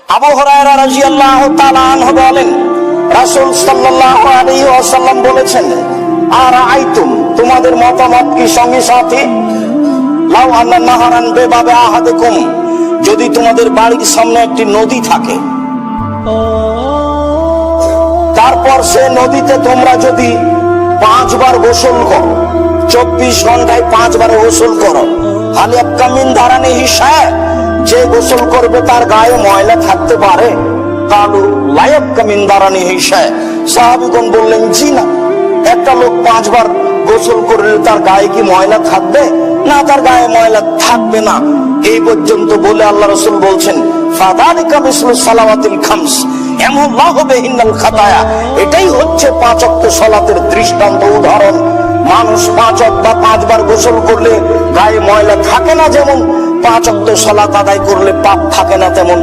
আবু হুরায়রা রাদিয়াল্লাহু তাআলা আনহু বলেন, রাসূল সাল্লাল্লাহু আলাইহি ওয়াসাল্লাম বলেছেন, আর আইতুম, তোমাদের মতামত কি সঙ্গে সাথে, লাউ আন্না নাহারান বিবাবে আহাদিকুম, যদি তোমাদের বাড়ির সামনে একটি নদী থাকে, তারপর সে নদীতে তোমরা যদি 5 বার গোসল করো, 24 ঘন্টায় 5 বার গোসল করো, হালিয়াক্কা মিন দারানি হিসা, যে গোসল করবে তার গায়ে ময়লা থাকতে পারে? কালু লায়াক্কা মিন দারানি হিসা, সাহাবীগণ বললেন জি না। একটা লোক 5 বার গোসল করলে তার গায়ে কি ময়লা থাকবে? না, তার গায়ে ময়লা থাকবে না। এই পর্যন্ত বলে আল্লাহ রাসূল বলছেন, ফাযালিকা মিসলু সালাওয়াতিল খামস ইয়ামুল্লাহু বিহিন্নাল খাতায়া, এটাই হচ্ছে 5 ওয়াক্ত সালাতের দৃষ্টান্ত, উদাহরণ। মানুষ 5 ওয়াক্ত বা 5 বার গোসল করলে গায়ে ময়লা থাকে না, যেমন 5 ওয়াক্ত সালাত আদায় করলে পাপ থাকে না, তেমন